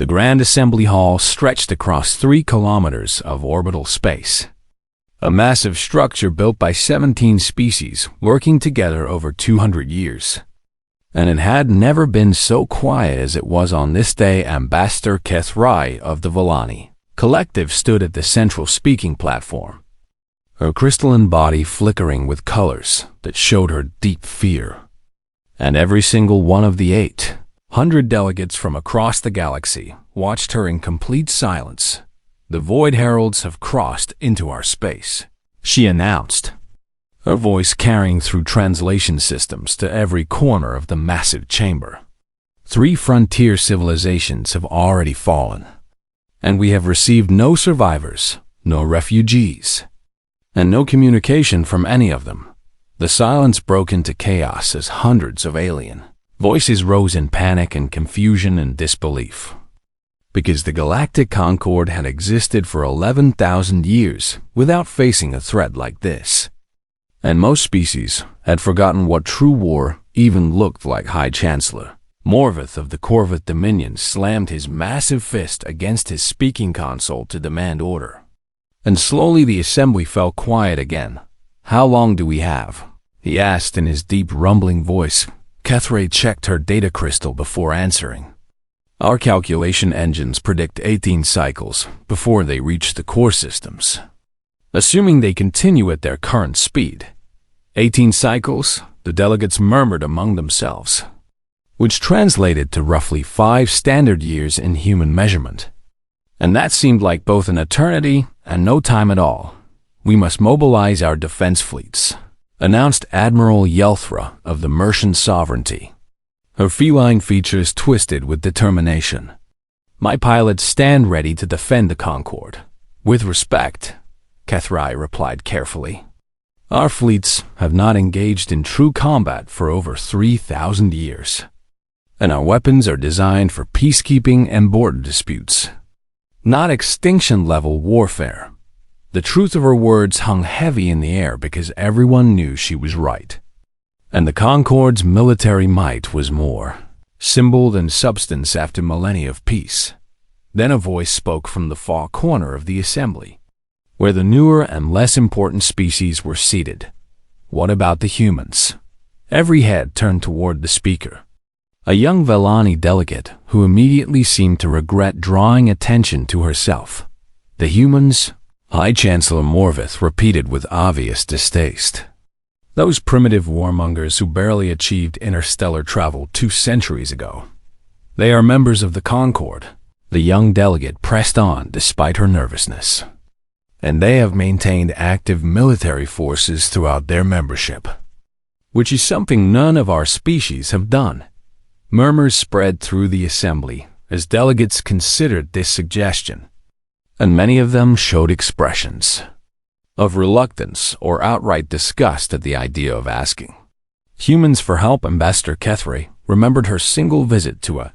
The Grand Assembly Hall stretched across 3 kilometers of orbital space. A massive structure built by 17 species working together over 200 years. And it had never been so quiet as it was on this day. Ambassador HFY of the Vellani Collective stood at the central speaking platform, her crystalline body flickering with colors that showed her deep fear. And every single one of the 800 delegates from across the galaxy watched her in complete silence. "The Void Heralds have crossed into our space," she announced, her voice carrying through translation systems to every corner of the massive chamber. 3 frontier civilizations have already fallen, and we have received no survivors, no refugees, and no communication from any of them. The silence broke into chaos as hundreds of alien voices rose in panic and confusion and disbelief. Because the Galactic Concord had existed for 11,000 years without facing a threat like this. And most species had forgotten what true war even looked like. High Chancellor Morvith of the Corvette Dominion slammed his massive fist against his speaking console to demand order. And slowly the assembly fell quiet again. "How long do we have?" he asked in his deep rumbling voice. HFY checked her data crystal before answering. "Our calculation engines predict 18 cycles before they reach the core systems. Assuming they continue at their current speed." 18 cycles, the delegates murmured among themselves, which translated to roughly 5 standard years in human measurement. And that seemed like both an eternity and no time at all. "We must mobilize our defense fleets," announced Admiral Yelthra of the Mercian Sovereignty, her feline features twisted with determination. "My pilots stand ready to defend the Concord." "With respect," HFY replied carefully. "Our fleets have not engaged in true combat for over 3,000 years, and our weapons are designed for peacekeeping and border disputes, not extinction-level warfare." The truth of her words hung heavy in the air because everyone knew she was right. And the Concord's military might was more symbol than substance after millennia of peace. Then a voice spoke from the far corner of the assembly, where the newer and less important species were seated. "What about the humans?" Every head turned toward the speaker, a young Vellani delegate who immediately seemed to regret drawing attention to herself. "The humans?" High Chancellor Morvith repeated with obvious distaste. "Those primitive warmongers who barely achieved interstellar travel 2 centuries ago. They are members of the Concord." The young delegate pressed on despite her nervousness. "And they have maintained active military forces throughout their membership, which is something none of our species have done." Murmurs spread through the assembly as delegates considered this suggestion, and many of them showed expressions of reluctance or outright disgust at the idea of asking humans for help. Ambassador HFY remembered her single visit to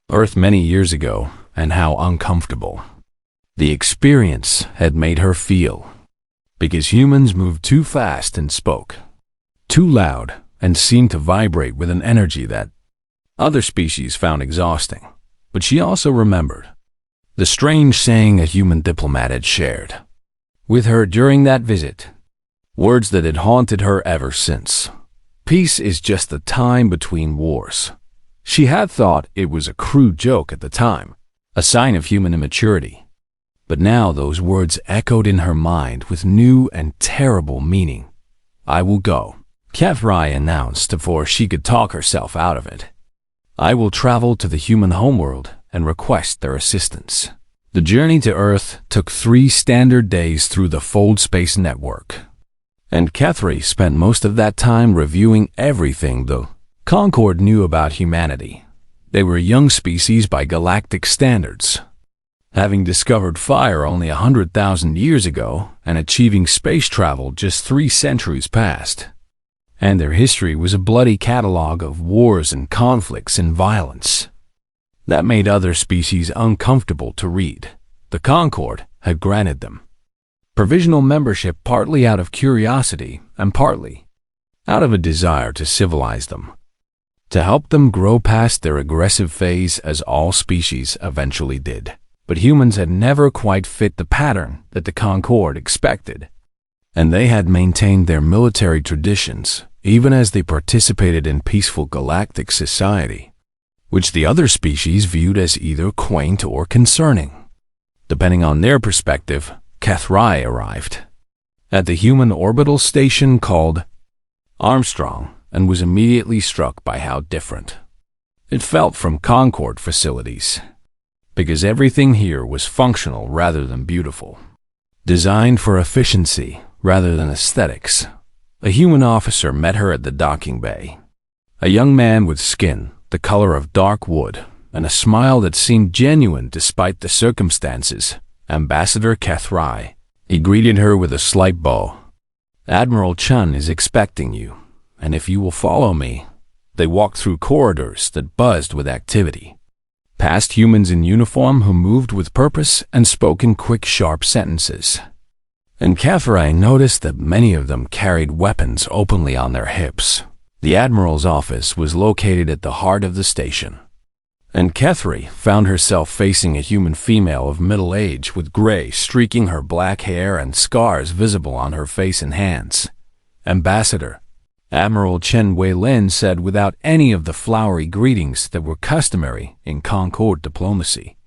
Earth many years ago and how uncomfortable the experience had made her feel, because humans moved too fast and spoke too loud and seemed to vibrate with an energy that other species found exhausting. But she also remembered the strange saying a human diplomat had shared with her during that visit, words that had haunted her ever since. "Peace is just the time between wars." She had thought it was a crude joke at the time, a sign of human immaturity. But now those words echoed in her mind with new and terrible meaning. "I will go," HFY announced before she could talk herself out of it. "I will travel to the human homeworld and request their assistance." The journey to Earth took 3 standard days through the Fold Space Network, and HFY spent most of that time reviewing everything the Concord knew about humanity. They were a young species by galactic standards, having discovered fire only 100,000 years ago and achieving space travel just 3 centuries past. And their history was a bloody catalog of wars and conflicts and violence that made other species uncomfortable to read. The Concord had granted them provisional membership partly out of curiosity and partly out of a desire to civilize them. to help them grow past their aggressive phase, as all species eventually did. But humans had never quite fit the pattern that the Concord expected, and they had maintained their military traditions even as they participated in peaceful galactic society, which the other species viewed as either quaint or concerning. Depending on their perspective, HFY arrived at the human orbital station called Armstrong and was immediately struck by how different it felt from Concord facilities, because everything here was functional rather than beautiful, designed for efficiency rather than aesthetics. A human officer met her at the docking bay, a young man with skin the color of dark wood and a smile that seemed genuine despite the circumstances. Ambassador HFY. He greeted her with a slight bow. Admiral Chun is expecting you, and if you will follow me. They walked through corridors that buzzed with activity, past humans in uniform who moved with purpose and spoke in quick, sharp sentences. And HFY noticed that many of them carried weapons openly on their hips. The Admiral's office was located at the heart of the station, and HFY found herself facing a human female of middle age with gray streaking her black hair and scars visible on her face and hands. Ambassador, Admiral Chen Wei-Lin said without any of the flowery greetings that were customary in Concord diplomacy.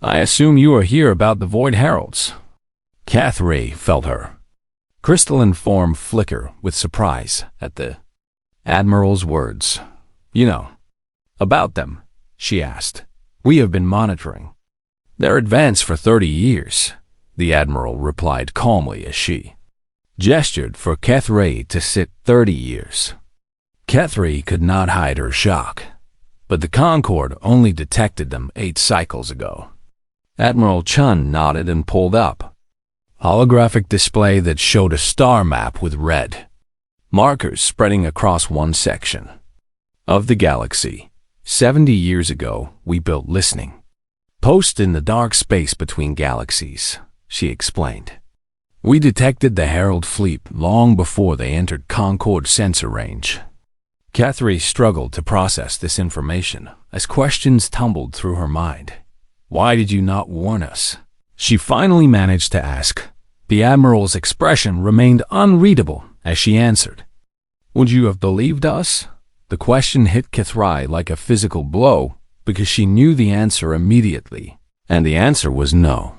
I assume you are here about the Void Heralds. HFY felt her crystalline form flicker with surprise at the Admiral's words. You know about them, she asked. We have been monitoring their advance for 30 years, the Admiral replied calmly as she gestured for HFY to sit. 30 years. HFY could not hide her shock, but the Concord only detected them 8 cycles ago. Admiral Chun nodded and pulled up holographic display that showed a star map with red markers spreading across one section of the galaxy. 70 years ago, we built listening posts in the dark space between galaxies, she explained. We detected the Herald fleet long before they entered Concord sensor range. HFY struggled to process this information as questions tumbled through her mind. Why did you not warn us? She finally managed to ask. The Admiral's expression remained unreadable as she answered. Would you have believed us? The question hit HFY like a physical blow because she knew the answer immediately, and the answer was no.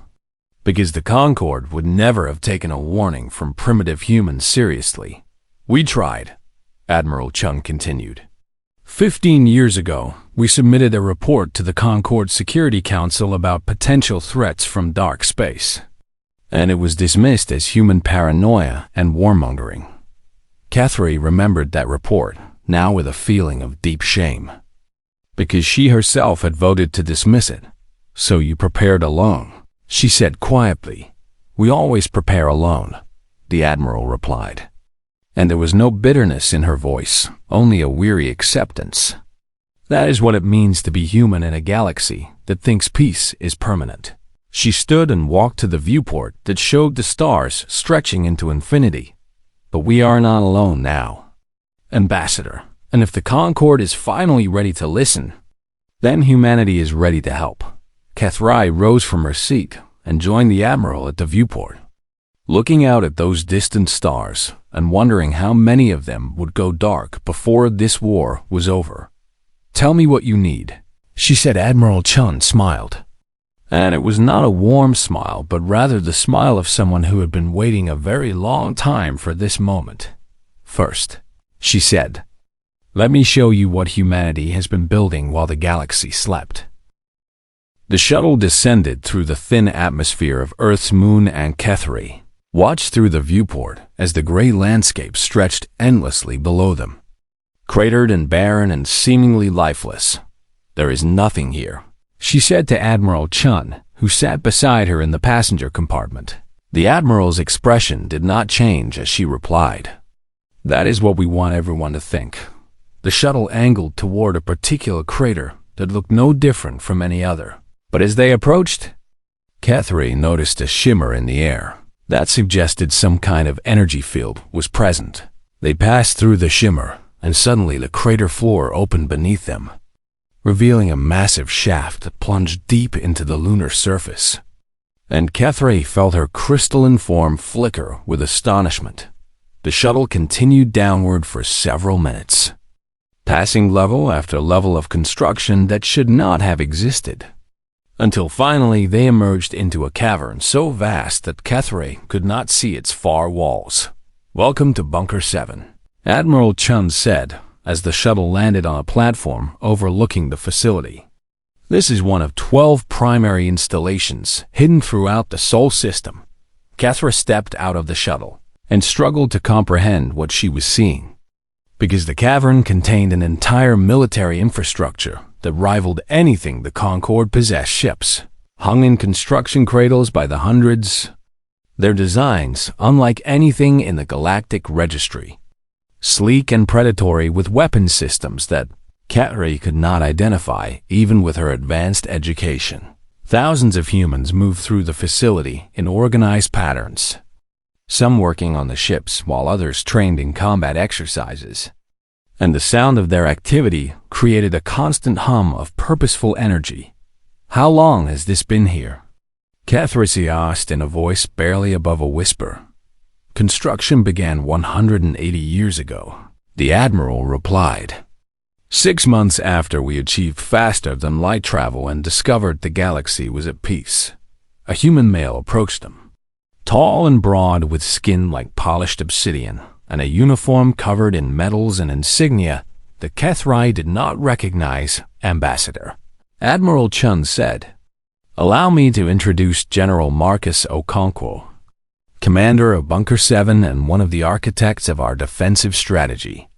Because the Concord would never have taken a warning from primitive humans seriously. We tried, Admiral Chung continued. 15 years ago, we submitted a report to the Concord Security Council about potential threats from dark space, and it was dismissed as human paranoia and warmongering. HFY remembered that report, now with a feeling of deep shame, because she herself had voted to dismiss it. So you prepared alone, she said quietly. We always prepare alone, the Admiral replied. And there was no bitterness in her voice, only a weary acceptance. That is what it means to be human in a galaxy that thinks peace is permanent. She stood and walked to the viewport that showed the stars stretching into infinity. But we are not alone now, Ambassador. And if the Concord is finally ready to listen, then humanity is ready to help. HFY rose from her seat and joined the Admiral at the viewport, looking out at those distant stars and wondering how many of them would go dark before this war was over. Tell me what you need, she said. Admiral Chun smiled. And it was not a warm smile, but rather the smile of someone who had been waiting a very long time for this moment. First, she said, let me show you what humanity has been building while the galaxy slept. The shuttle descended through the thin atmosphere of Earth's moon, and HFY watched through the viewport as the gray landscape stretched endlessly below them. Cratered and barren and seemingly lifeless. There is nothing here, she said to Admiral Chun, who sat beside her in the passenger compartment. The Admiral's expression did not change as she replied. That is what we want everyone to think. The shuttle angled toward a particular crater that looked no different from any other. But as they approached, HFY noticed a shimmer in the air that suggested some kind of energy field was present. They passed through the shimmer and suddenly the crater floor opened beneath them, revealing a massive shaft that plunged deep into the lunar surface. And Cathay felt her crystalline form flicker with astonishment. The shuttle continued downward for several minutes, passing level after level of construction that should not have existed, until finally they emerged into a cavern so vast that Cathay could not see its far walls. "Welcome to Bunker 7, Admiral Chun said as the shuttle landed on a platform overlooking the facility. "This is one of 12 primary installations hidden throughout the Sol system." Cathay stepped out of the shuttle and struggled to comprehend what she was seeing, because the cavern contained an entire military infrastructure that rivaled anything the Concorde possessed ships, hung in construction cradles by the hundreds, their designs unlike anything in the Galactic Registry, sleek and predatory with weapon systems that Catray could not identify even with her advanced education. Thousands of humans moved through the facility in organized patterns, some working on the ships while others trained in combat exercises, and the sound of their activity created a constant hum of purposeful energy. "How long has this been here?" Cathay asked in a voice barely above a whisper. "Construction began 180 years ago," the Admiral replied. 6 months after we achieved faster than light travel and discovered the galaxy was at peace." A human male approached them, tall and broad with skin like polished obsidian and a uniform covered in medals and insignia that Cathay did not recognize. "Ambassador," Admiral Chun said. "Allow me to introduce General Marcus Okonkwo, commander of Bunker 7 and one of the architects of our defensive strategy."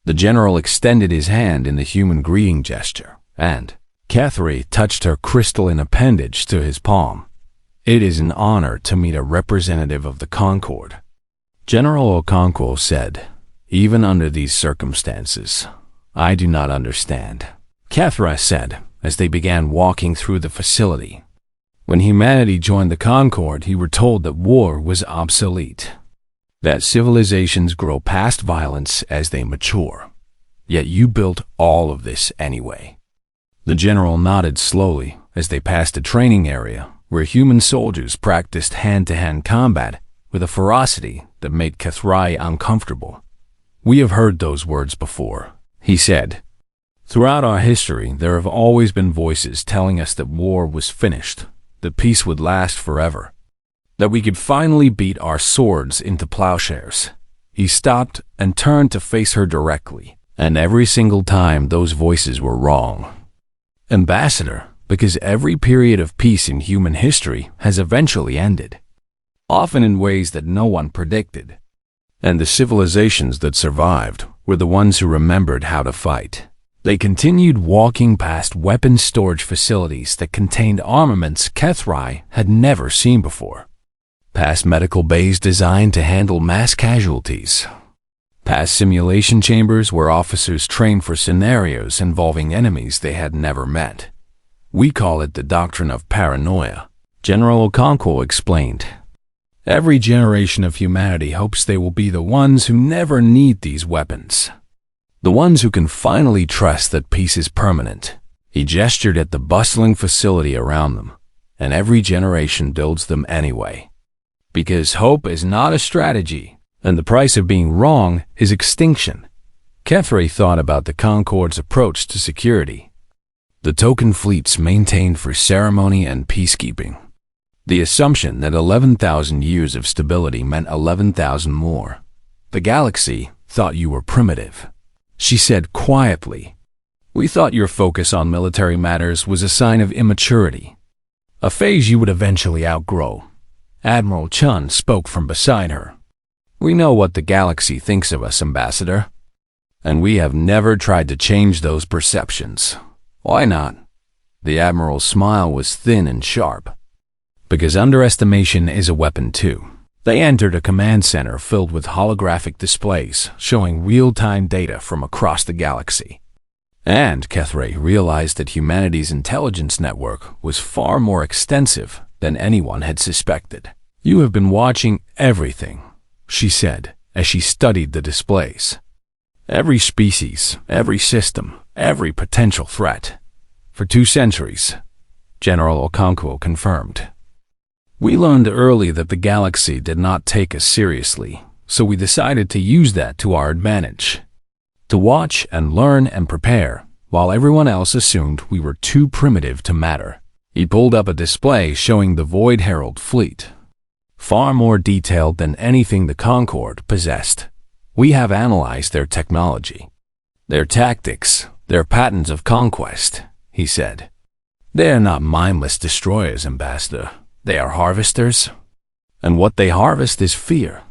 The general extended his hand in the human greeting gesture, and Cathay touched her crystalline appendage to his palm. "It is an honor to meet a representative of the Concorde," General Okonkwo said. "Even under these circumstances, I do not understand," Cathay said as they began walking through the facility. "When humanity joined the Concorde, we were told that war was obsolete, that civilizations grow past violence as they mature. Yet you built all of this anyway." The general nodded slowly as they passed a training area where human soldiers practiced hand-to-hand combat with a ferocity that made Cathay uncomfortable. "We have heard those words before," he said. "Throughout our history, there have always been voices telling us that war was finished, that peace would last forever, that we could finally beat our swords into plowshares." He stopped and turned to face her directly, and every single time those voices were wrong. "Ambassador, because every period of peace in human history has eventually ended, often in ways that no one predicted. And the civilizations that survived were the ones who remembered how to fight." They continued walking past weapons storage facilities that contained armaments Cathay had never seen before, past medical bays designed to handle mass casualties, past simulation chambers where officers trained for scenarios involving enemies they had never met. "We call it the doctrine of paranoia," General Okonkwo explained. "Every generation of humanity hopes they will be the ones who never need these weapons, the ones who can finally trust that peace is permanent." He gestured at the bustling facility around them. "And every generation builds them anyway, because hope is not a strategy, and the price of being wrong is extinction." Cathay thought about the Concorde's approach to security. The token fleets maintained for ceremony and peacekeeping. The assumption that 11,000 years of stability meant 11,000 more. "The galaxy thought you were primitive," she said quietly. "We thought your focus on military matters was a sign of immaturity, a phase you would eventually outgrow." Admiral Chun spoke from beside her. "We know what the galaxy thinks of us, Ambassador, and we have never tried to change those perceptions." "Why not?" The Admiral's smile was thin and sharp. "Because underestimation is a weapon too." They entered a command center filled with holographic displays showing real-time data from across the galaxy. And Cathay realized that humanity's intelligence network was far more extensive than anyone had suspected. "You have been watching everything," she said as she studied the displays. Every species, every system, every potential threat. For 2 centuries, General Okonkwo confirmed. We learned early that the galaxy did not take us seriously, so we decided to use that to our advantage. To watch and learn and prepare, while everyone else assumed we were too primitive to matter. He pulled up a display showing the Void Herald fleet. Far more detailed than anything the Concorde possessed. We have analyzed their technology, their tactics, their patterns of conquest, he said. They are not mindless destroyers, Ambassador. They are harvesters. And what they harvest is fear.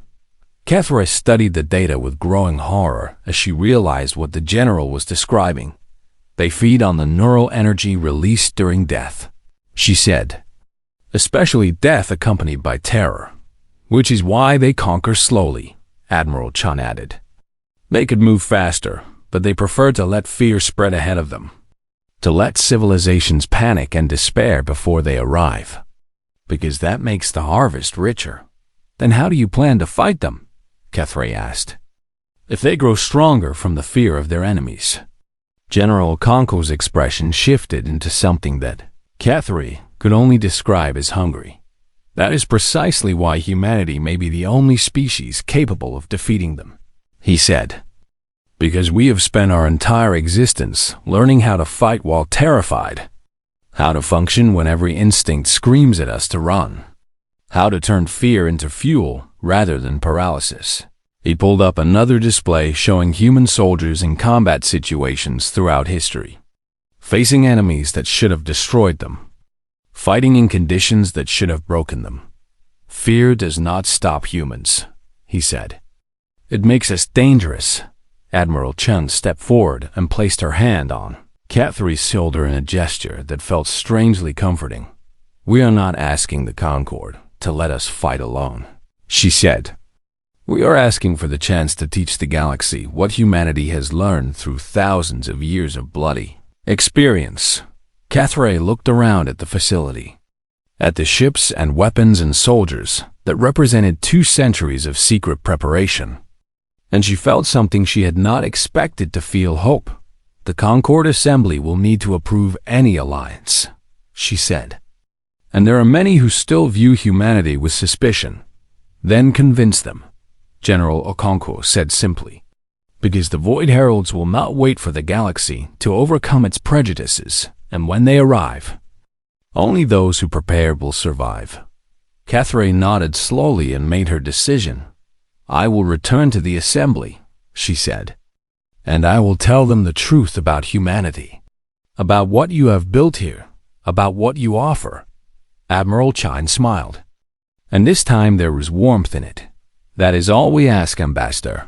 Catherine studied the data with growing horror as she realized what the general was describing. They feed on the neural energy released during death, she said. Especially death accompanied by terror, which is why they conquer slowly, Admiral Chan added. They could move faster, but they prefer to let fear spread ahead of them. To let civilizations panic and despair before they arrive. Because that makes the harvest richer. Then how do you plan to fight them? Catherine asked. If they grow stronger from the fear of their enemies. General Okonkwo's expression shifted into something that Catherine could only describe as hungry. That is precisely why humanity may be the only species capable of defeating them, he said. Because we have spent our entire existence learning how to fight while terrified. How to function when every instinct screams at us to run. How to turn fear into fuel rather than paralysis. He pulled up another display showing human soldiers in combat situations throughout history. Facing enemies that should have destroyed them. Fighting in conditions that should have broken them. Fear does not stop humans, he said. It makes us dangerous. Admiral Chen stepped forward and placed her hand on Catherine's shoulder in a gesture that felt strangely comforting. We are not asking the Concorde to let us fight alone, she said. We are asking for the chance to teach the galaxy what humanity has learned through thousands of years of bloody experience. Catherine looked around at the facility, at the ships and weapons and soldiers that represented 2 centuries of secret preparation. And she felt something she had not expected to feel: hope. The Concorde Assembly will need to approve any alliance, she said. And there are many who still view humanity with suspicion. Then convince them, General Okonkwo said simply. Because the Void Heralds will not wait for the galaxy to overcome its prejudices, and when they arrive, only those who prepare will survive. Catherine nodded slowly and made her decision. I will return to the assembly, she said, and I will tell them the truth about humanity, about what you have built here, about what you offer. Admiral Chine smiled, and this time there was warmth in it. That is all we ask, Ambassador.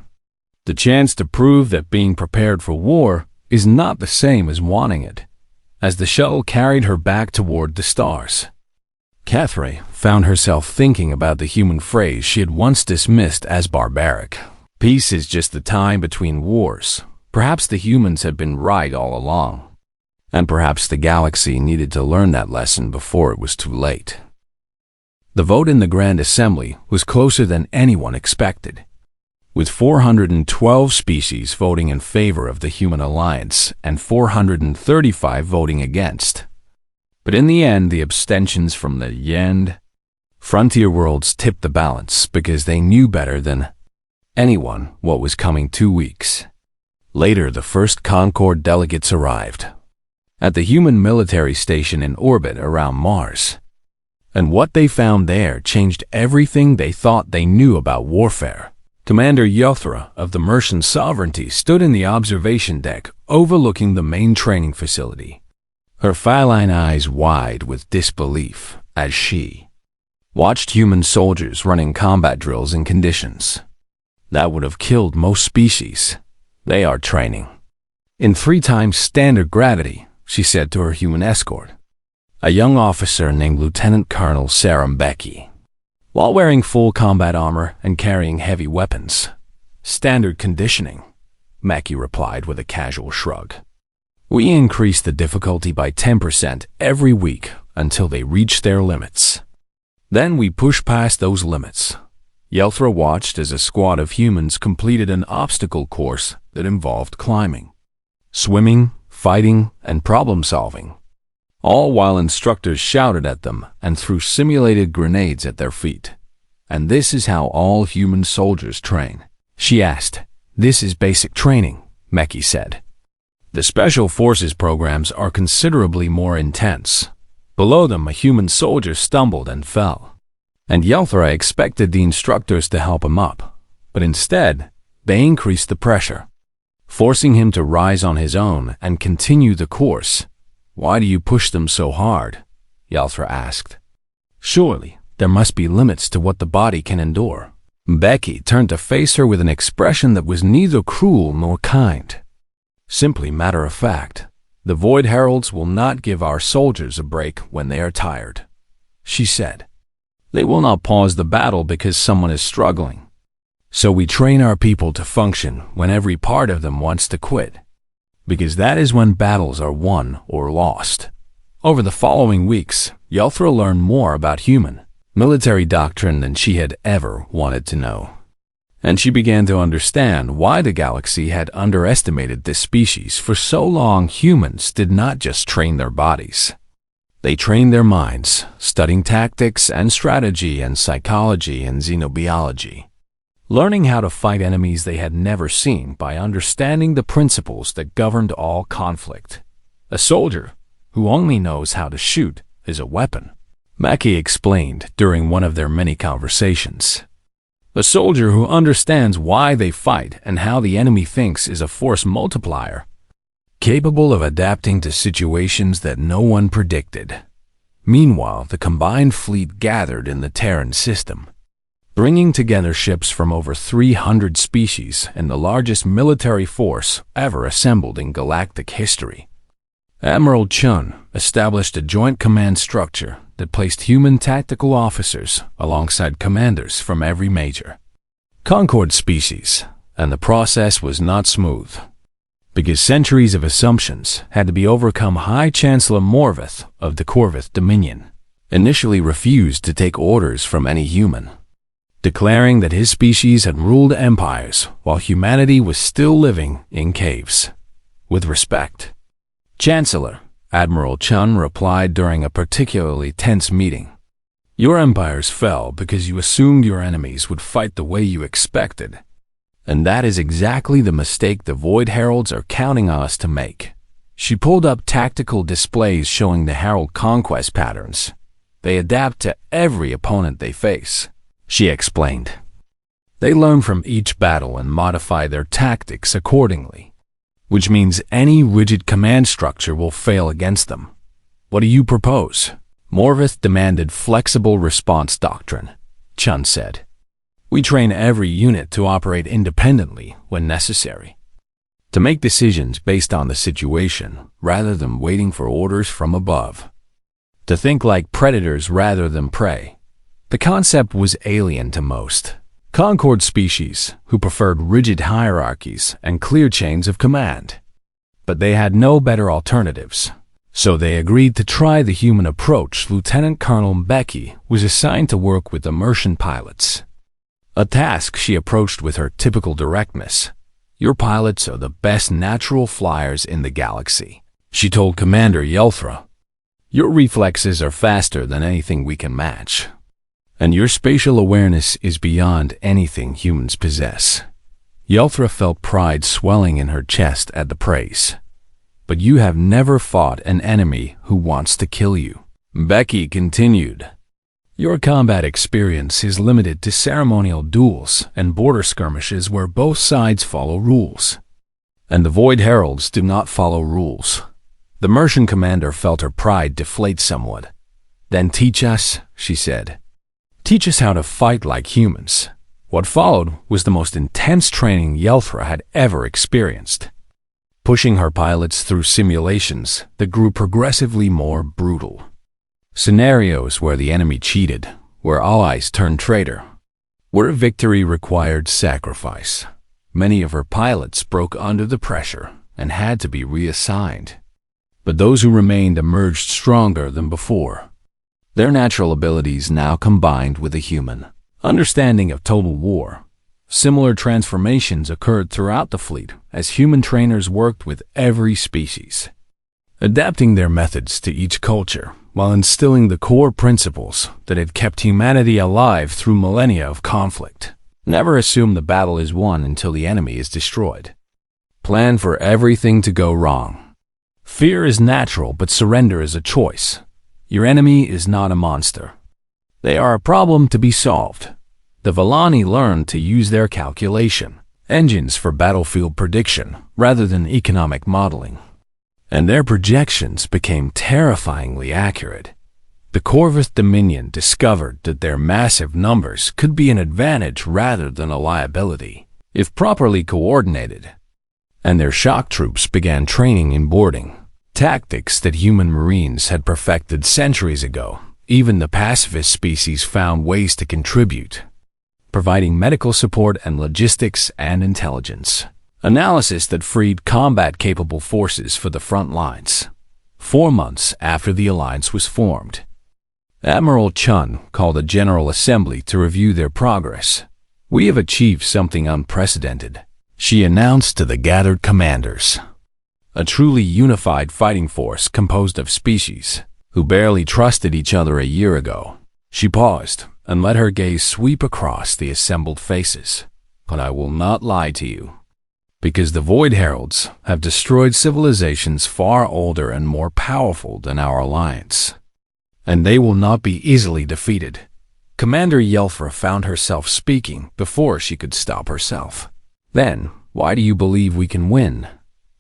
The chance to prove that being prepared for war is not the same as wanting it. As the shuttle carried her back toward the stars, Catherine found herself thinking about the human phrase she had once dismissed as barbaric. Peace is just the time between wars. Perhaps the humans had been right all along. And perhaps the galaxy needed to learn that lesson before it was too late. The vote in the Grand Assembly was closer than anyone expected, with 412 species voting in favor of the Human Alliance and 435 voting against. But in the end, the abstentions from the Yend frontier worlds tipped the balance because they knew better than anyone what was coming 2 weeks. Later, the first Concorde delegates arrived at the human military station in orbit around Mars. And what they found there changed everything they thought they knew about warfare. Commander Yothra of the Mercian Sovereignty stood in the observation deck overlooking the main training facility, her feline eyes wide with disbelief as she watched human soldiers running combat drills in conditions that would have killed most species. They are training in 3 times standard gravity, she said to her human escort, a young officer named Lieutenant Colonel Sarambeki. While wearing full combat armor and carrying heavy weapons. Standard conditioning, Mackie replied with a casual shrug. We increase the difficulty by 10% every week until they reach their limits. Then we push past those limits. Yelthra watched as a squad of humans completed an obstacle course that involved climbing, swimming, fighting, and problem-solving, all while instructors shouted at them and threw simulated grenades at their feet. "And this is how all human soldiers train?" she asked. "This is basic training," Meki said. "The Special Forces programs are considerably more intense." Below them, a human soldier stumbled and fell, and Yelthra expected the instructors to help him up, but instead, they increased the pressure, forcing him to rise on his own and continue the course. "Why do you push them so hard?" Yelthra asked. "Surely, there must be limits to what the body can endure." Becky turned to face her with an expression that was neither cruel nor kind. Simply matter of fact. "The Void Heralds will not give our soldiers a break when they are tired," she said. "They will not pause the battle because someone is struggling. So we train our people to function when every part of them wants to quit, because that is when battles are won or lost." Over the following weeks, Yelthra learned more about human military doctrine than she had ever wanted to know. And she began to understand why the galaxy had underestimated this species for so long. Humans did not just train their bodies. They trained their minds, studying tactics and strategy and psychology and xenobiology, learning how to fight enemies they had never seen by understanding the principles that governed all conflict. "A soldier who only knows how to shoot is a weapon," Maki explained during one of their many conversations. "A soldier who understands why they fight and how the enemy thinks is a force multiplier, capable of adapting to situations that no one predicted." Meanwhile, the combined fleet gathered in the Terran system, bringing together ships from over 300 species and the largest military force ever assembled in galactic history. Admiral Chun established a joint command structure that placed human tactical officers alongside commanders from every major Concord species, and the process was not smooth, because centuries of assumptions had to be overcome. High Chancellor Morvith of the Corvith Dominion initially refused to take orders from any human, declaring that his species had ruled empires while humanity was still living in caves. "With respect, Chancellor," Admiral Chun replied during a particularly tense meeting, "your empires fell because you assumed your enemies would fight the way you expected. And that is exactly the mistake the Void Heralds are counting on us to make." She pulled up tactical displays showing the Herald conquest patterns. "They adapt to every opponent they face," she explained. "They learn from each battle and modify their tactics accordingly, which means any rigid command structure will fail against them." "What do you propose?" Morvith demanded. "Flexible response doctrine," Chun said. "We train every unit to operate independently when necessary, to make decisions based on the situation rather than waiting for orders from above, to think like predators rather than prey." The concept was alien to most Concord species, who preferred rigid hierarchies and clear chains of command. But they had no better alternatives, so they agreed to try the human approach. Lieutenant Colonel Becky was assigned to work with immersion pilots, a task she approached with her typical directness. "Your pilots are the best natural flyers in the galaxy," she told Commander Yelthra. "Your reflexes are faster than anything we can match, and your spatial awareness is beyond anything humans possess." Yelthra felt pride swelling in her chest at the praise. "But you have never fought an enemy who wants to kill you," Becky continued. "Your combat experience is limited to ceremonial duels and border skirmishes where both sides follow rules. And the Void Heralds do not follow rules." The Mercian commander felt her pride deflate somewhat. "Then teach us," she said. "Teach us how to fight like humans." What followed was the most intense training Yelthra had ever experienced. Pushing her pilots through simulations that grew progressively more brutal. Scenarios where the enemy cheated, where allies turned traitor, where victory required sacrifice. Many of her pilots broke under the pressure and had to be reassigned. But those who remained emerged stronger than before. Their natural abilities now combined with a human understanding of total war Similar transformations occurred throughout the fleet as human trainers worked with every species, adapting their methods to each culture while instilling the core principles that had kept humanity alive through millennia of conflict. Never assume the battle is won until the enemy is destroyed. Plan for everything to go wrong. Fear is natural, but surrender is a choice. Your enemy is not a monster. They are a problem to be solved. The Vellani learned to use their calculation engines for battlefield prediction rather than economic modeling, and their projections became terrifyingly accurate. The Corvus Dominion discovered that their massive numbers could be an advantage rather than a liability, if properly coordinated, and their shock troops began training in boarding, tactics that human marines had perfected centuries ago. Even the pacifist species found ways to contribute, providing medical support and logistics and intelligence analysis that freed combat-capable forces for the front lines. 4 months after the alliance was formed, Admiral Chun called a General Assembly to review their progress. "We have achieved something unprecedented," she announced to the gathered commanders. "A truly unified fighting force composed of species who barely trusted each other a year ago." She paused and let her gaze sweep across the assembled faces. "But I will not lie to you, because the Void Heralds have destroyed civilizations far older and more powerful than our alliance, and they will not be easily defeated." Commander Yelfra found herself speaking before she could stop herself. "Then, why do you believe we can win?"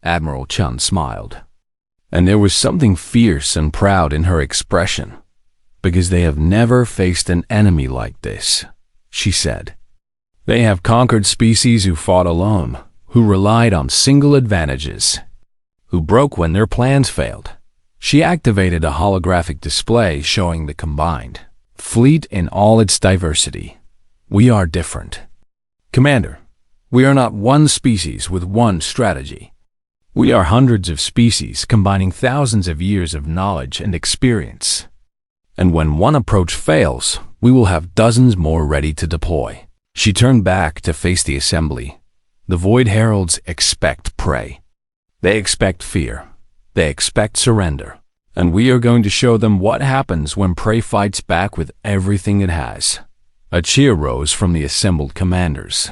Admiral Chun smiled, and there was something fierce and proud in her expression. "Because they have never faced an enemy like this," she said. "They have conquered species who fought alone, who relied on single advantages, who broke when their plans failed." She activated a holographic display showing the combined fleet in all its diversity. "We are different, Commander. We are not one species with one strategy. We are hundreds of species combining thousands of years of knowledge and experience. And when one approach fails, we will have dozens more ready to deploy." She turned back to face the assembly. "The Void Heralds expect prey. They expect fear. They expect surrender. And we are going to show them what happens when prey fights back with everything it has." A cheer rose from the assembled commanders,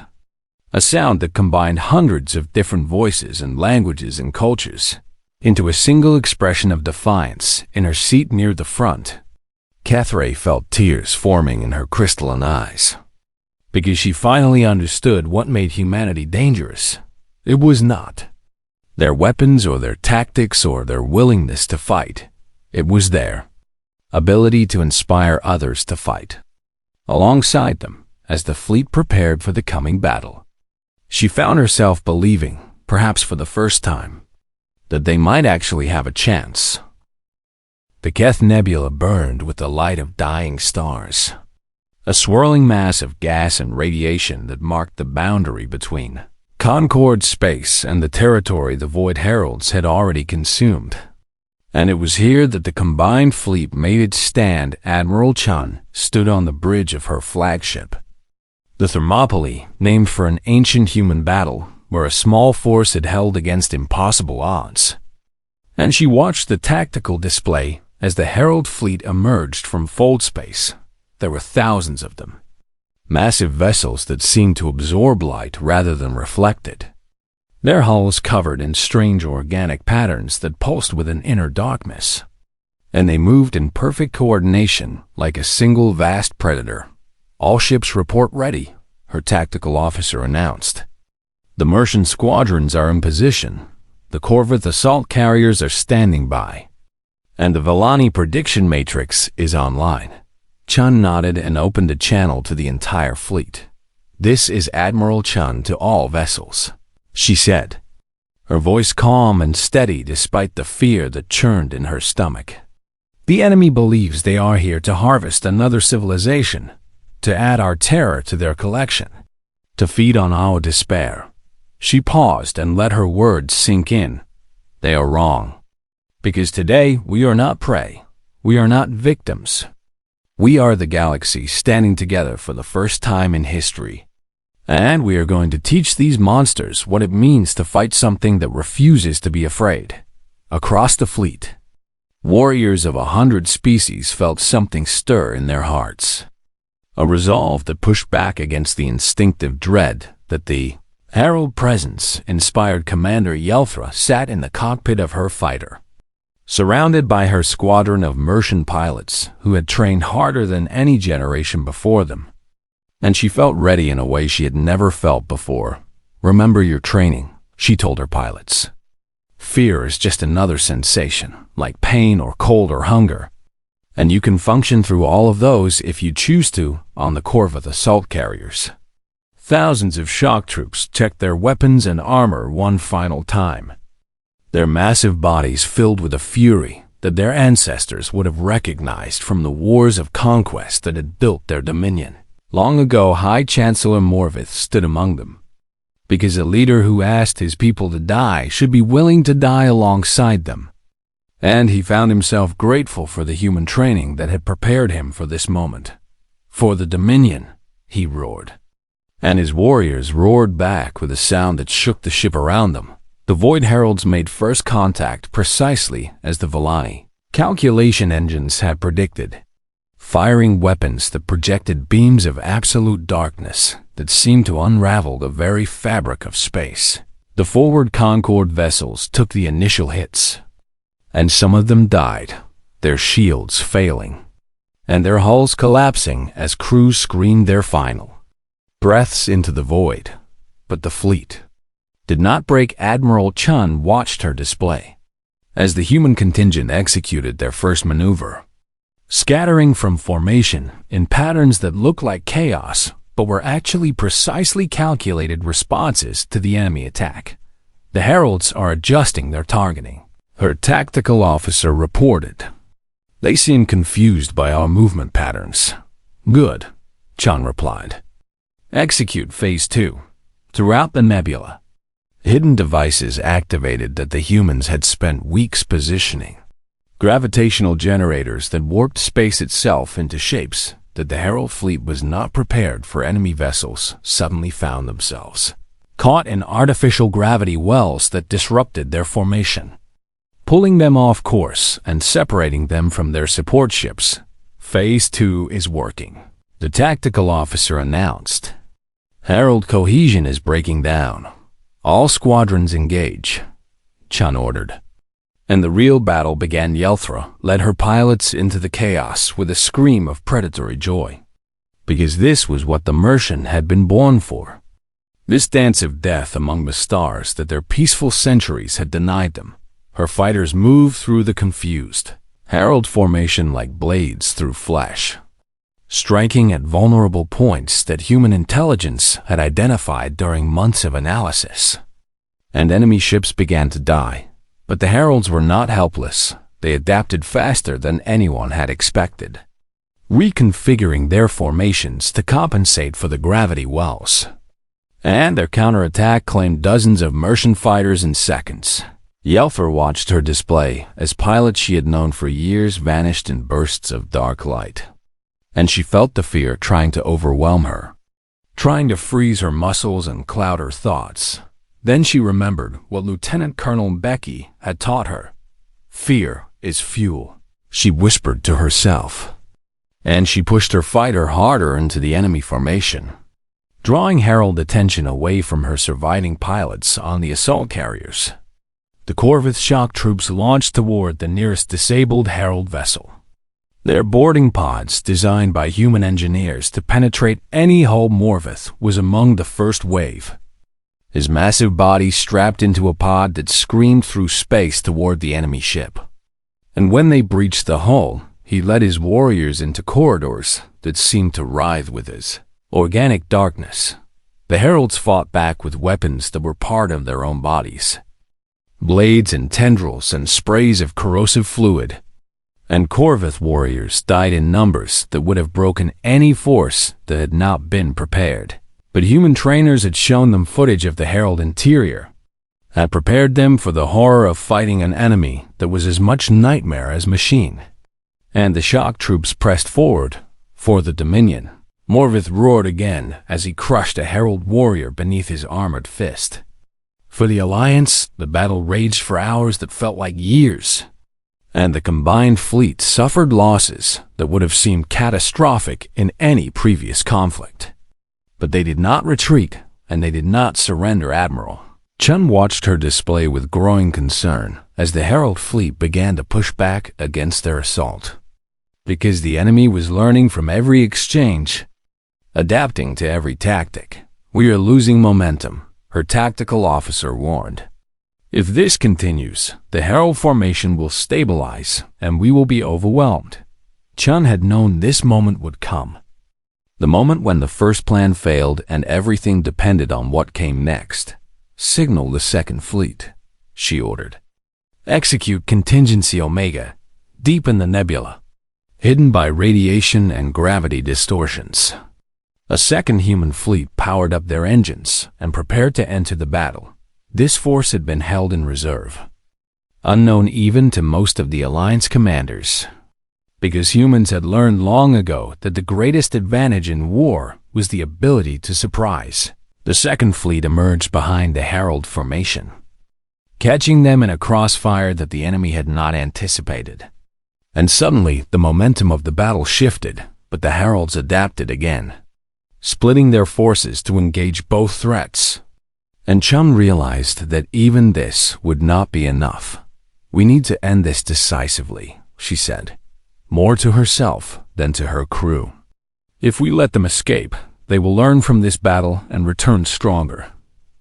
a sound that combined hundreds of different voices and languages and cultures into a single expression of defiance. In her seat near the front, Cathay felt tears forming in her crystalline eyes, because she finally understood what made humanity dangerous. It was not their weapons or their tactics or their willingness to fight. It was their ability to inspire others to fight alongside them as the fleet prepared for the coming battle. She found herself believing, perhaps for the first time, that they might actually have a chance. The Keth Nebula burned with the light of dying stars, a swirling mass of gas and radiation that marked the boundary between Concord space and the territory the Void Heralds had already consumed. And it was here that the combined fleet made its stand. Admiral Chun stood on the bridge of her flagship, the Thermopylae, named for an ancient human battle where a small force had held against impossible odds. And she watched the tactical display as the Herald fleet emerged from fold space. There were thousands of them, massive vessels that seemed to absorb light rather than reflect it, their hulls covered in strange organic patterns that pulsed with an inner darkness. And they moved in perfect coordination like a single vast predator. "All ships report ready," her tactical officer announced. "The Mercian squadrons are in position. The Corvus assault carriers are standing by. And the Vellani prediction matrix is online." Chun nodded and opened a channel to the entire fleet. "This is Admiral Chun to all vessels," she said, her voice calm and steady despite the fear that churned in her stomach. "The enemy believes they are here to harvest another civilization, to add our terror to their collection, to feed on our despair." She paused and let her words sink in. "They are wrong. Because today we are not prey. We are not victims. We are the galaxy standing together for the first time in history. And we are going to teach these monsters what it means to fight something that refuses to be afraid. Across the fleet, warriors of 100 species felt something stir in their hearts. A resolve that pushed back against the instinctive dread that the herald presence inspired. Commander Yelthra sat in the cockpit of her fighter, surrounded by her squadron of Mercian pilots who had trained harder than any generation before them. And she felt ready in a way she had never felt before. Remember your training, she told her pilots. Fear is just another sensation, like pain or cold or hunger. And you can function through all of those if you choose to on the Corvette assault carriers. Thousands of shock troops checked their weapons and armor one final time, their massive bodies filled with a fury that their ancestors would have recognized from the wars of conquest that had built their dominion. Long ago, High Chancellor Morvith stood among them, because a leader who asked his people to die should be willing to die alongside them. And he found himself grateful for the human training that had prepared him for this moment. For the Dominion, he roared. And his warriors roared back with a sound that shook the ship around them. The Void Heralds made first contact precisely as the Vellani calculation engines had predicted, firing weapons that projected beams of absolute darkness that seemed to unravel the very fabric of space. The forward Concorde vessels took the initial hits, and some of them died, their shields failing, and their hulls collapsing as crews screamed their final breaths into the void. But the fleet did not break. Admiral Chun watched her display as the human contingent executed their first maneuver, scattering from formation in patterns that looked like chaos but were actually precisely calculated responses to the enemy attack. The heralds are adjusting their targeting, her tactical officer reported. They seem confused by our movement patterns. Good, Chun replied. Execute Phase 2. Throughout the nebula, hidden devices activated that the humans had spent weeks positioning. Gravitational generators that warped space itself into shapes that the Herald fleet was not prepared for. Enemy vessels suddenly found themselves caught in artificial gravity wells that disrupted their formation, pulling them off course and separating them from their support ships. Phase 2 is working, the tactical officer announced. Herald cohesion is breaking down. All squadrons engage, Chun ordered. And the real battle began. Yelthra led her pilots into the chaos with a scream of predatory joy, because this was what the Mercian had been born for. This dance of death among the stars that their peaceful centuries had denied them. Her fighters moved through the confused herald formation like blades through flesh, striking at vulnerable points that human intelligence had identified during months of analysis. And enemy ships began to die. But the heralds were not helpless. They adapted faster than anyone had expected, reconfiguring their formations to compensate for the gravity wells. And their counterattack claimed dozens of Mercian fighters in seconds. Yelthra watched her display as pilots she had known for years vanished in bursts of dark light. And she felt the fear trying to overwhelm her, trying to freeze her muscles and cloud her thoughts. Then she remembered what Lieutenant Colonel Becky had taught her. Fear is fuel, she whispered to herself. And she pushed her fighter harder into the enemy formation, drawing Herald attention away from her surviving pilots on the assault carriers. The Corvus shock troops launched toward the nearest disabled Herald vessel. Their boarding pods, designed by human engineers to penetrate any hull. Morvith was among the first wave, his massive body strapped into a pod that screamed through space toward the enemy ship. And when they breached the hull, he led his warriors into corridors that seemed to writhe with his organic darkness. The heralds fought back with weapons that were part of their own bodies, blades and tendrils and sprays of corrosive fluid. And Corvith warriors died in numbers that would have broken any force that had not been prepared. But human trainers had shown them footage of the Herald interior, had prepared them for the horror of fighting an enemy that was as much nightmare as machine. And the shock troops pressed forward for the Dominion, Morvith roared again as he crushed a Herald warrior beneath his armored fist. For the Alliance, the battle raged for hours that felt like years, and the combined fleet suffered losses that would have seemed catastrophic in any previous conflict. But they did not retreat, and they did not surrender, Admiral. Chun watched her display with growing concern as the Herald fleet began to push back against their assault. Because the enemy was learning from every exchange, adapting to every tactic. "We are losing momentum," her tactical officer warned. "If this continues, the Herald formation will stabilize and we will be overwhelmed." Chun had known this moment would come. The moment when the first plan failed and everything depended on what came next. "Signal the second fleet," she ordered. "Execute contingency Omega, deep in the nebula, hidden by radiation and gravity distortions." A second human fleet powered up their engines and prepared to enter the battle. This force had been held in reserve, unknown even to most of the Alliance commanders, because humans had learned long ago that the greatest advantage in war was the ability to surprise. The second fleet emerged behind the Herald formation, catching them in a crossfire that the enemy had not anticipated. And suddenly, the momentum of the battle shifted, but the Heralds adapted again, splitting their forces to engage both threats. And Chun realized that even this would not be enough. "We need to end this decisively," she said, more to herself than to her crew. "If we let them escape, they will learn from this battle and return stronger."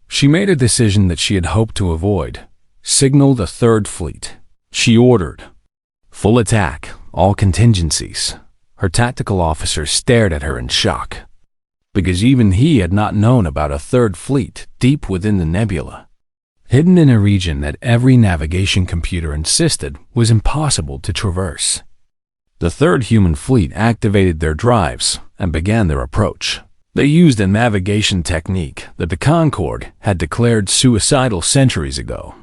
She made a decision that she had hoped to avoid. "Signal the third fleet," she ordered. "Full attack, all contingencies." Her tactical officer stared at her in shock, because even he had not known about a third fleet deep within the nebula, hidden in a region that every navigation computer insisted was impossible to traverse. The third human fleet activated their drives and began their approach. They used a navigation technique that the Concord had declared suicidal centuries ago,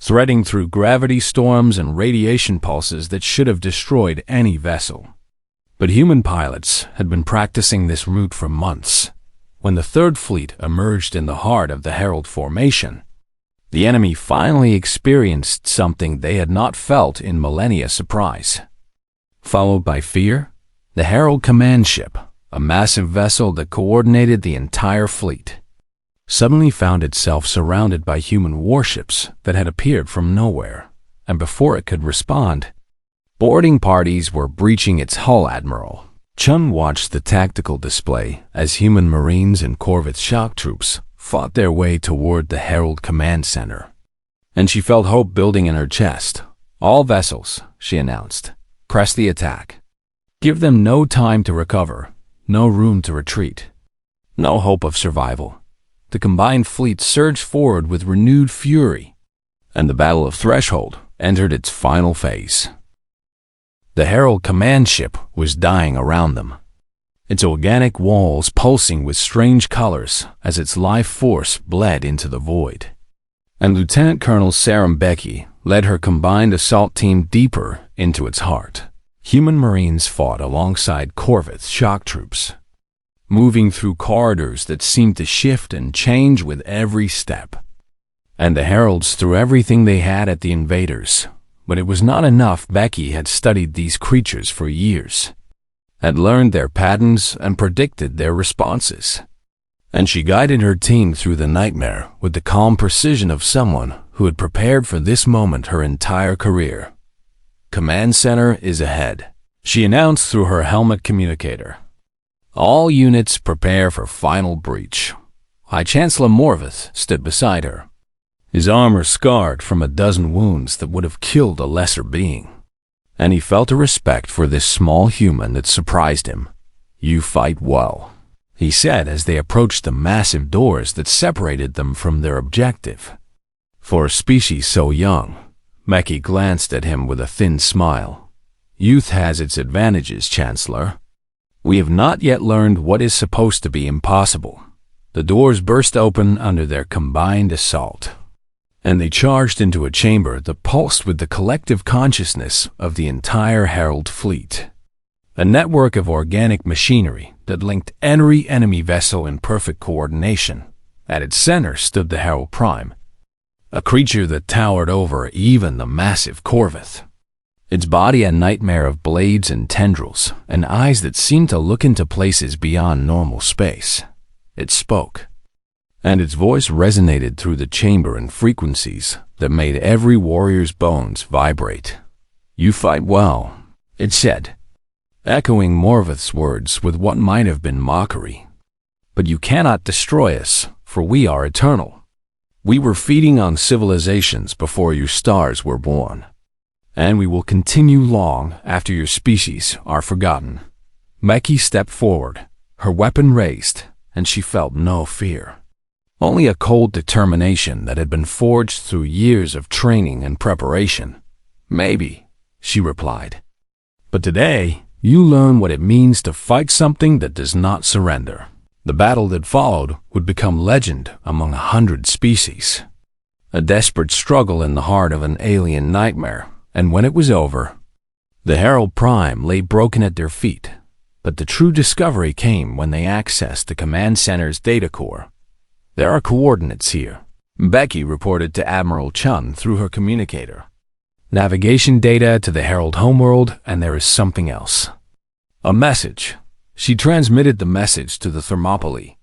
threading through gravity storms and radiation pulses that should have destroyed any vessel. But human pilots had been practicing this route for months. When the third fleet emerged in the heart of the Herald formation, the enemy finally experienced something they had not felt in millennia: surprise. Followed by fear, the Herald command ship, a massive vessel that coordinated the entire fleet, suddenly found itself surrounded by human warships that had appeared from nowhere, and before it could respond, boarding parties were breaching its hull. Admiral Chun watched the tactical display as human Marines and Corvette shock troops fought their way toward the Herald Command Center, and she felt hope building in her chest. "All vessels," she announced, "press the attack. Give them no time to recover, no room to retreat, no hope of survival." The combined fleet surged forward with renewed fury, and the Battle of Threshold entered its final phase. The Herald command ship was dying around them, its organic walls pulsing with strange colors as its life force bled into the void. And Lieutenant Colonel Saram Becky led her combined assault team deeper into its heart. Human Marines fought alongside Corvette shock troops, moving through corridors that seemed to shift and change with every step. And the Heralds threw everything they had at the invaders. But it was not enough. Becky had studied these creatures for years, had learned their patterns and predicted their responses. And she guided her team through the nightmare with the calm precision of someone who had prepared for this moment her entire career. "Command center is ahead," she announced through her helmet communicator. "All units prepare for final breach." High Chancellor Morvith stood beside her, his armor scarred from a dozen wounds that would have killed a lesser being. And he felt a respect for this small human that surprised him. "You fight well," he said as they approached the massive doors that separated them from their objective. For a species so young, Becky glanced at him with a thin smile. "Youth has its advantages, Chancellor. We have not yet learned what is supposed to be impossible." The doors burst open under their combined assault, and they charged into a chamber that pulsed with the collective consciousness of the entire Herald fleet. A network of organic machinery that that linked every enemy vessel in perfect coordination. At its center stood the Herald Prime, a creature that towered over even the massive Corvette. Its body a nightmare of blades and tendrils, and eyes that seemed to look into places beyond normal space. It spoke, and its voice resonated through the chamber in frequencies that made every warrior's bones vibrate. "You fight well," it said, echoing Morvath's words with what might have been mockery. "But you cannot destroy us, for we are eternal. We were feeding on civilizations before your stars were born, and we will continue long after your species are forgotten." Becky stepped forward, her weapon raised, and she felt no fear. Only a cold determination that had been forged through years of training and preparation. "Maybe," she replied. "But today, you learn what it means to fight something that does not surrender." The battle that followed would become legend among 100 species. A desperate struggle in the heart of an alien nightmare, and when it was over, the Herald Prime lay broken at their feet. But the true discovery came when they accessed the command center's data core. "There are coordinates here," Becky reported to Admiral Chun through her communicator. "Navigation data to the Herald homeworld, and there is something else. A message." She transmitted the message to the Thermopylae,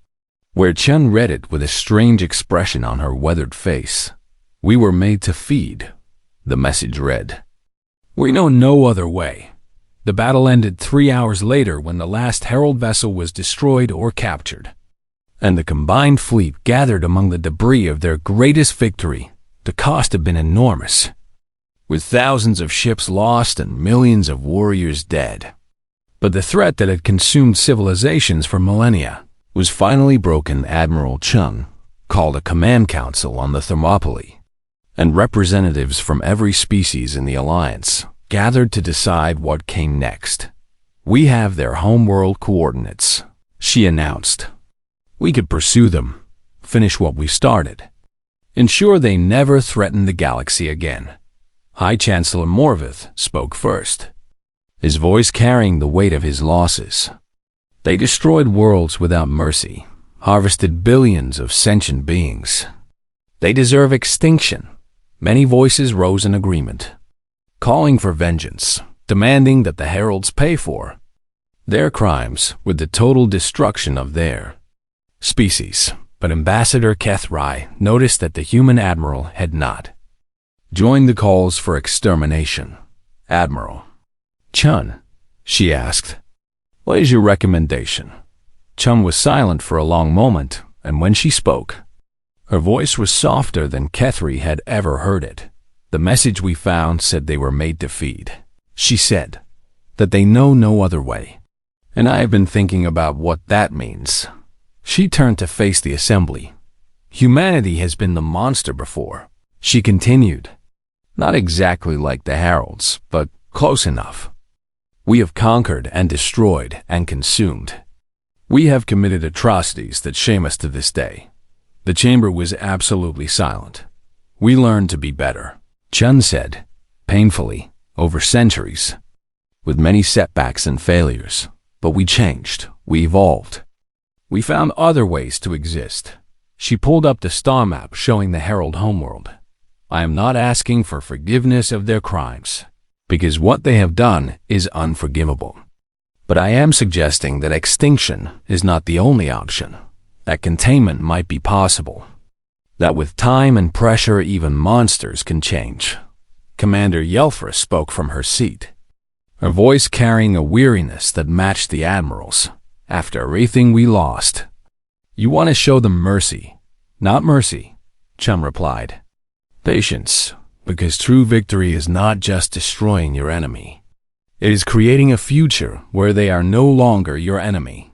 where Chun read it with a strange expression on her weathered face. "We were made to feed," the message read. "We know no other way." The battle ended 3 hours later when the last Herald vessel was destroyed or captured, and the combined fleet gathered among the debris of their greatest victory. The cost had been enormous, with thousands of ships lost and millions of warriors dead. But the threat that had consumed civilizations for millennia was finally broken. Admiral Chun called a command council on the Thermopylae, and representatives from every species in the Alliance gathered to decide what came next. "We have their homeworld coordinates," she announced. "We could pursue them, finish what we started, ensure they never threaten the galaxy again." High Chancellor Morvath spoke first, his voice carrying the weight of his losses. "They destroyed worlds without mercy, harvested billions of sentient beings. They deserve extinction." Many voices rose in agreement, calling for vengeance, demanding that the Heralds pay for their crimes with the total destruction of their species. But Ambassador Kethrai noticed that the human admiral had not joined the calls for extermination. "Admiral Chun," she asked, "what is your recommendation?" Chun was silent for a long moment, and when she spoke, her voice was softer than Kethri had ever heard it. "The message we found said they were made to feed," she said, "that they know no other way. And I have been thinking about what that means." She turned to face the assembly. "Humanity has been the monster before," she continued. "Not exactly like the Heralds, but close enough. We have conquered and destroyed and consumed. We have committed atrocities that shame us to this day." The chamber was absolutely silent. "We learned to be better," Chun said, painfully, "over centuries, with many setbacks and failures. But we changed, we evolved. We found other ways to exist." She pulled up the star map showing the Herald homeworld. "I am not asking for forgiveness of their crimes, because what they have done is unforgivable. But I am suggesting that extinction is not the only option, that containment might be possible, that with time and pressure even monsters can change." Commander Yelfra spoke from her seat, her voice carrying a weariness that matched the Admiral's. "After everything we lost, you want to show them mercy." "Not mercy," Chum replied. "Patience, because true victory is not just destroying your enemy. It is creating a future where they are no longer your enemy."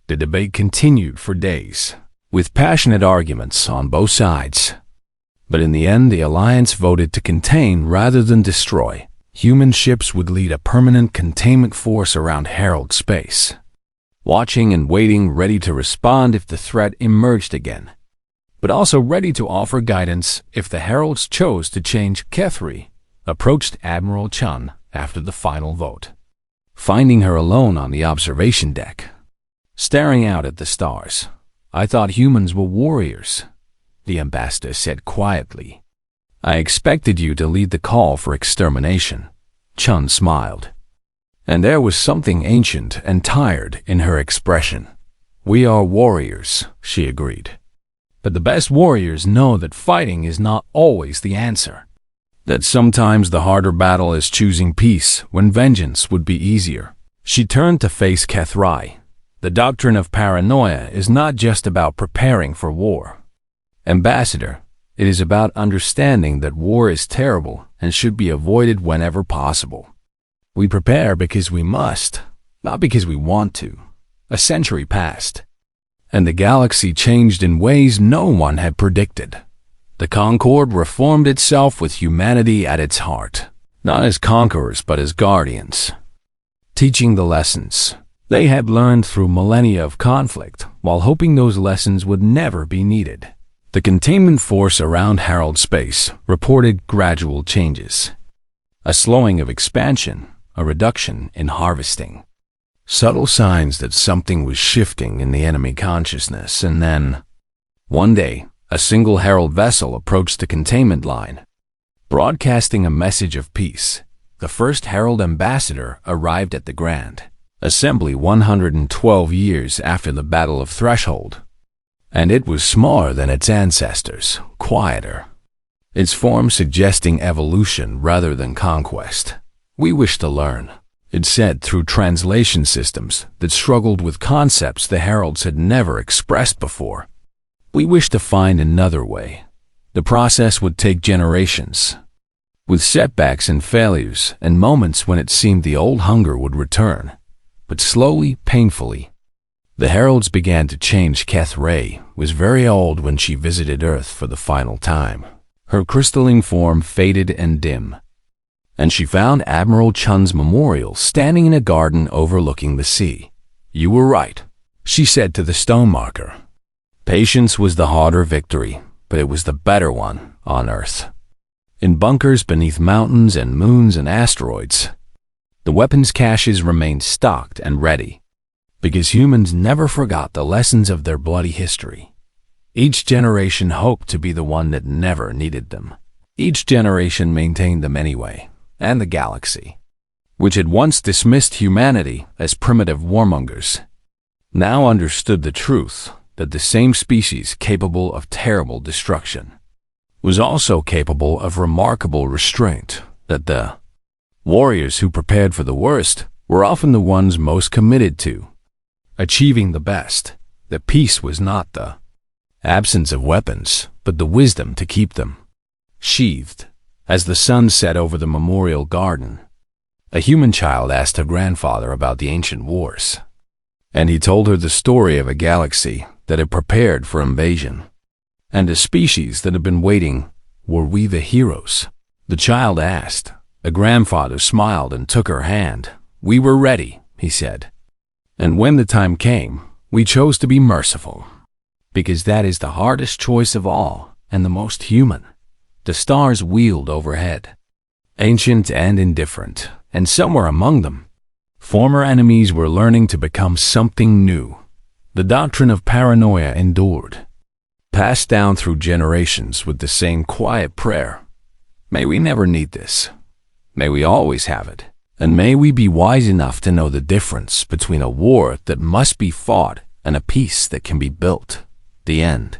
The debate continued for days, with passionate arguments on both sides. But in the end, the Alliance voted to contain rather than destroy. Human ships would lead a permanent containment force around Herald space, watching and waiting, ready to respond if the threat emerged again, but also ready to offer guidance if the Heralds chose to change. Kethri approached Admiral Chun after the final vote, finding her alone on the observation deck. staring out at the stars. "I thought humans were warriors," the ambassador said quietly. "I expected you to lead the call for extermination." Chun smiled, and there was something ancient and tired in her expression. "We are warriors," she agreed. "But the best warriors know that fighting is not always the answer. That sometimes the harder battle is choosing peace when vengeance would be easier." She turned to face Kethrai. "The doctrine of paranoia is not just about preparing for war, Ambassador. It is about understanding that war is terrible and should be avoided whenever possible. We prepare because we must, not because we want to." A century passed, and the galaxy changed in ways no one had predicted. The Concord reformed itself with humanity at its heart, not as conquerors but as guardians, teaching the lessons they had learned through millennia of conflict while hoping those lessons would never be needed. The containment force around Harold Space reported gradual changes. A slowing of expansion, a reduction in harvesting. Subtle signs that something was shifting in the enemy consciousness, and then, one day, a single Herald vessel approached the containment line, broadcasting a message of peace. The first Herald ambassador arrived at the Grand Assembly 112 years after the Battle of Threshold, and it was smaller than its ancestors, quieter, its form suggesting evolution rather than conquest. "We wish to learn," it said through translation systems that struggled with concepts the heralds had never expressed before. "We wish to find another way." The process would take generations, with setbacks and failures and moments when it seemed the old hunger would return, but slowly, painfully. The heralds began to change. Kethrai was very old when she visited Earth for the final time. Her crystalline form faded and dim, and she found Admiral Chun's memorial standing in a garden overlooking the sea. "You were right," she said to the stone marker. "Patience was the harder victory, but it was the better one on Earth." In bunkers beneath mountains and moons and asteroids, the weapons caches remained stocked and ready, because humans never forgot the lessons of their bloody history. Each generation hoped to be the one that never needed them. Each generation maintained them anyway, and the galaxy, which had once dismissed humanity as primitive warmongers, now understood the truth that the same species capable of terrible destruction was also capable of remarkable restraint, that the warriors who prepared for the worst were often the ones most committed to achieving the best. That peace was not the absence of weapons, but the wisdom to keep them sheathed. As the sun set over the memorial garden, a human child asked her grandfather about the ancient wars, and he told her the story of a galaxy that had prepared for invasion, and a species that had been waiting. "Were we the heroes?" the child asked. A grandfather smiled and took her hand. "We were ready," he said. "And when the time came, we chose to be merciful, because that is the hardest choice of all and the most human." The stars wheeled overhead, ancient and indifferent, and somewhere among them, former enemies were learning to become something new. The doctrine of paranoia endured, passed down through generations with the same quiet prayer. "May we never need this. May we always have it. And may we be wise enough to know the difference between a war that must be fought and a peace that can be built." The end.